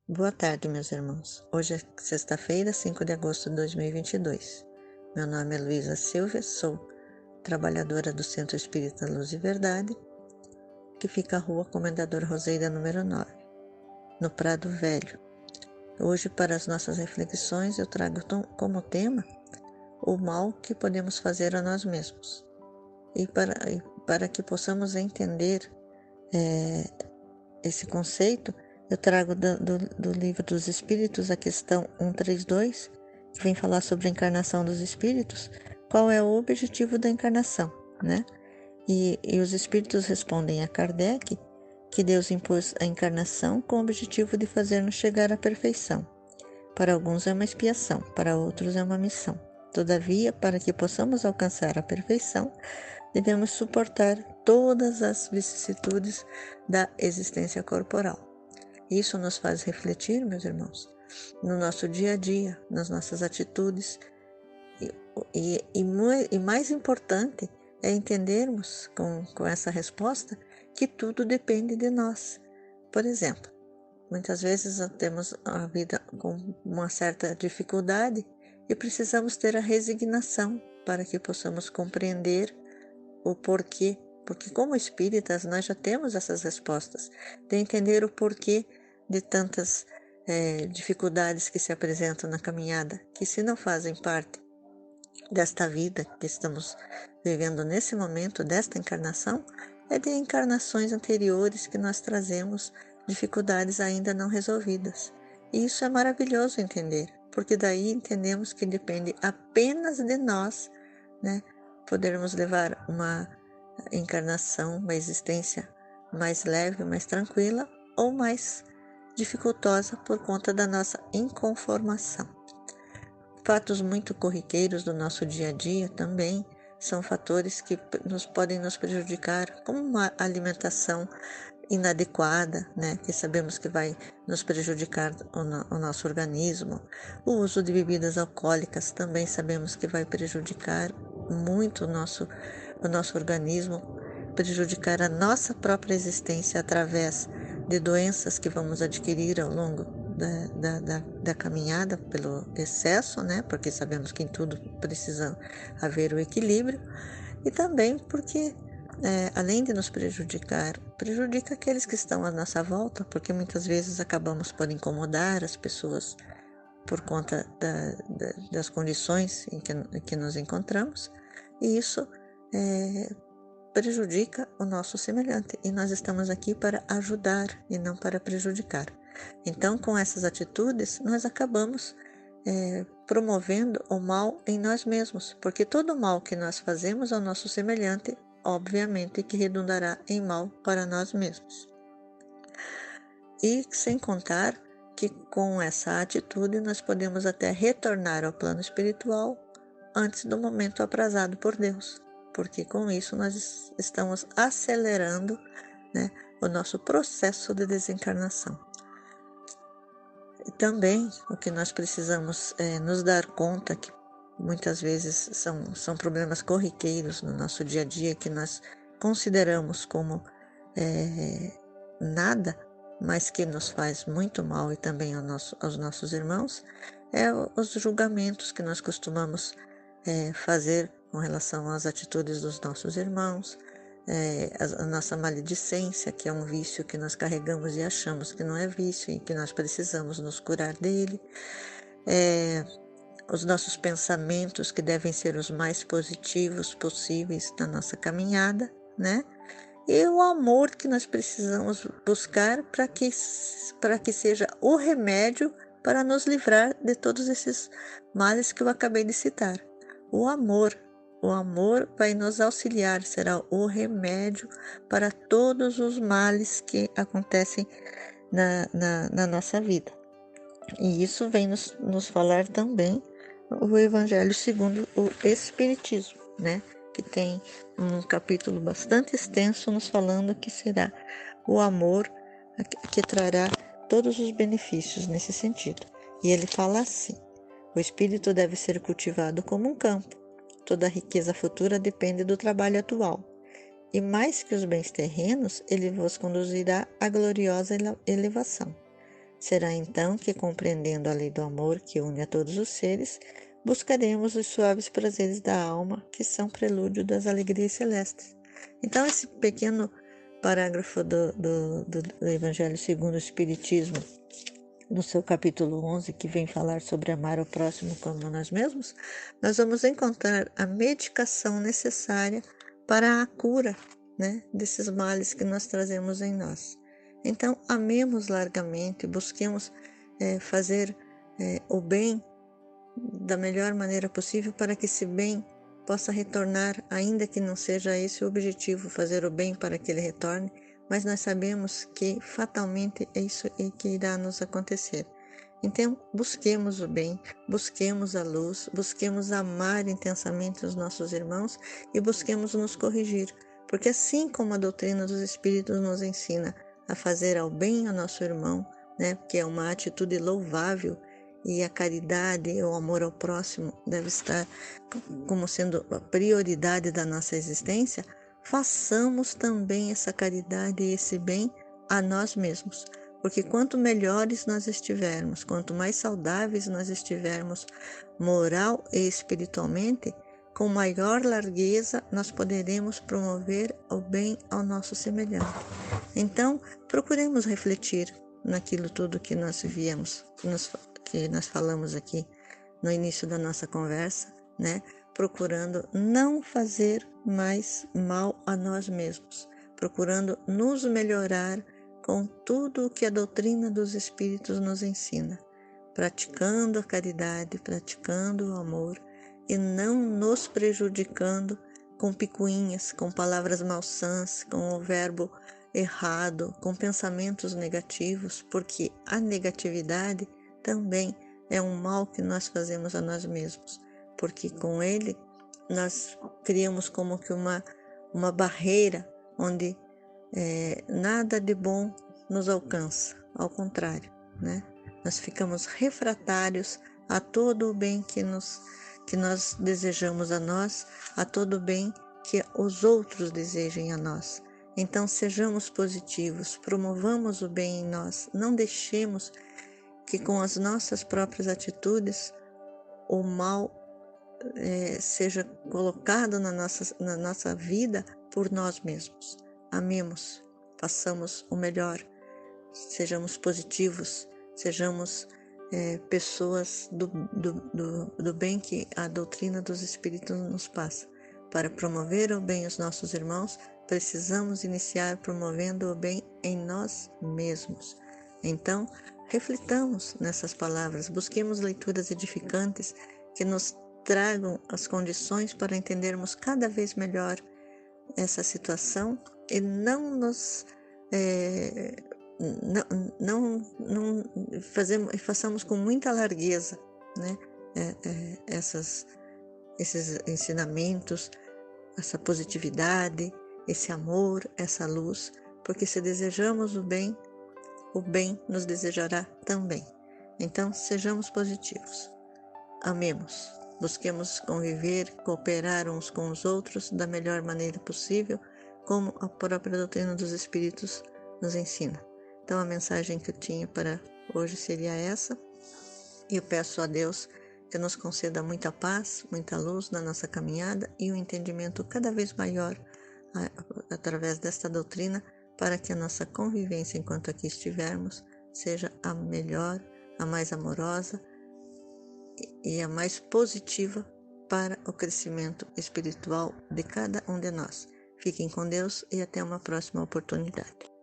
Boa tarde, meus irmãos. Hoje é sexta-feira, 5 de agosto de 2022. Meu nome é Luísa Silvia, sou trabalhadora do Centro Espírita Luz e Verdade, que fica à Rua Comendador Roseira, número 9, no Prado Velho. Hoje, para as nossas reflexões, eu trago como tema o mal que podemos fazer a nós mesmos. E para que possamos entender esse conceito, eu trago do Livro dos Espíritos a questão 132, que vem falar sobre a encarnação dos espíritos. Qual é o objetivo da encarnação, né? E os espíritos respondem a Kardec que Deus impôs a encarnação com o objetivo de fazer-nos chegar à perfeição. Para alguns é uma expiação, para outros é uma missão. Todavia, para que possamos alcançar a perfeição, devemos suportar todas as vicissitudes da existência corporal. Isso nos faz refletir, meus irmãos, no nosso dia a dia, nas nossas atitudes. E mais importante é entendermos com essa resposta que tudo depende de nós. Por exemplo, muitas vezes temos a vida com uma certa dificuldade e precisamos ter a resignação para que possamos compreender o porquê, porque como espíritas nós já temos essas respostas, de entender o porquê de tantas dificuldades que se apresentam na caminhada, que se não fazem parte desta vida que estamos vivendo nesse momento, desta encarnação, é de encarnações anteriores que nós trazemos dificuldades ainda não resolvidas. E isso é maravilhoso entender, porque daí entendemos que depende apenas de nós, né? Podermos levar uma encarnação, uma existência mais leve, mais tranquila ou mais dificultosa por conta da nossa inconformação. Fatos muito corriqueiros do nosso dia a dia também são fatores que podem nos prejudicar, como uma alimentação inadequada, né, que sabemos que vai nos prejudicar o nosso organismo. O uso de bebidas alcoólicas também sabemos que vai prejudicar muito o nosso organismo, prejudicar a nossa própria existência através de doenças que vamos adquirir ao longo da caminhada pelo excesso, né, porque sabemos que em tudo precisa haver o equilíbrio, e também porque além de nos prejudicar, prejudica aqueles que estão à nossa volta, porque muitas vezes acabamos por incomodar as pessoas por conta das condições em que nos encontramos, e isso prejudica o nosso semelhante, e nós estamos aqui para ajudar e não para prejudicar. Então, com essas atitudes, nós acabamos promovendo o mal em nós mesmos, porque todo mal que nós fazemos ao nosso semelhante, obviamente que redundará em mal para nós mesmos. E sem contar que com essa atitude nós podemos até retornar ao plano espiritual antes do momento aprazado por Deus, porque com isso nós estamos acelerando, né, o nosso processo de desencarnação. E também o que nós precisamos nos dar conta que muitas vezes são problemas corriqueiros no nosso dia a dia que nós consideramos como nada, mas que nos faz muito mal e também aos nossos irmãos, os julgamentos que nós costumamos fazer com relação às atitudes dos nossos irmãos, a nossa maledicência, que é um vício que nós carregamos e achamos que não é vício e que nós precisamos nos curar dele, os nossos pensamentos, que devem ser os mais positivos possíveis na nossa caminhada, né? E o amor que nós precisamos buscar para que seja o remédio para nos livrar de todos esses males que eu acabei de citar. O amor vai nos auxiliar, será o remédio para todos os males que acontecem na nossa vida. E isso vem nos falar também o Evangelho segundo o Espiritismo, né? Que tem um capítulo bastante extenso nos falando que será o amor que trará todos os benefícios nesse sentido. E ele fala assim: o espírito deve ser cultivado como um campo. Toda a riqueza futura depende do trabalho atual. E mais que os bens terrenos, ele vos conduzirá à gloriosa elevação. Será então que, compreendendo a lei do amor que une a todos os seres, buscaremos os suaves prazeres da alma, que são prelúdio das alegrias celestes. Então, esse pequeno parágrafo do Evangelho segundo o Espiritismo, no seu capítulo 11, que vem falar sobre amar o próximo como nós mesmos, nós vamos encontrar a medicação necessária para a cura, né, desses males que nós trazemos em nós. Então, amemos largamente, busquemos fazer o bem da melhor maneira possível para que esse bem possa retornar, ainda que não seja esse o objetivo, fazer o bem para que ele retorne, mas nós sabemos que fatalmente é isso que irá nos acontecer. Então, busquemos o bem, busquemos a luz, busquemos amar intensamente os nossos irmãos e busquemos nos corrigir, porque assim como a doutrina dos Espíritos nos ensina a fazer ao bem ao nosso irmão, né, que é uma atitude louvável, e a caridade e o amor ao próximo deve estar como sendo a prioridade da nossa existência, façamos também essa caridade e esse bem a nós mesmos. Porque quanto melhores nós estivermos, quanto mais saudáveis nós estivermos moral e espiritualmente, com maior largueza nós poderemos promover o bem ao nosso semelhante. Então, procuremos refletir naquilo tudo que nós viemos, que nós falamos aqui no início da nossa conversa, né? Procurando não fazer mais mal a nós mesmos, procurando nos melhorar com tudo o que a doutrina dos Espíritos nos ensina, praticando a caridade, praticando o amor e não nos prejudicando com picuinhas, com palavras malsãs, com o verbo errado, com pensamentos negativos, porque a negatividade também é um mal que nós fazemos a nós mesmos, porque com ele nós criamos como que uma barreira onde nada de bom nos alcança, ao contrário, né? Nós ficamos refratários a todo o bem que nós desejamos a nós, a todo o bem que os outros desejem a nós. Então sejamos positivos, promovamos o bem em nós, não deixemos que com as nossas próprias atitudes o mal seja colocado na nossa vida por nós mesmos. Amemos, façamos o melhor, sejamos positivos, sejamos pessoas do bem que a doutrina dos Espíritos nos passa. Para promover o bem aos nossos irmãos, precisamos iniciar promovendo o bem em nós mesmos. Então, reflitamos nessas palavras, busquemos leituras edificantes que nos tragam as condições para entendermos cada vez melhor essa situação e não nos façamos com muita largueza, né, esses ensinamentos, essa positividade, esse amor, essa luz, porque se desejamos o bem nos desejará também. Então, sejamos positivos, amemos, busquemos conviver, cooperar uns com os outros da melhor maneira possível, como a própria doutrina dos Espíritos nos ensina. Então, a mensagem que eu tinha para hoje seria essa, e eu peço a Deus que nos conceda muita paz, muita luz na nossa caminhada e um entendimento cada vez maior através desta doutrina, para que a nossa convivência enquanto aqui estivermos seja a melhor, a mais amorosa e a mais positiva para o crescimento espiritual de cada um de nós. Fiquem com Deus e até uma próxima oportunidade.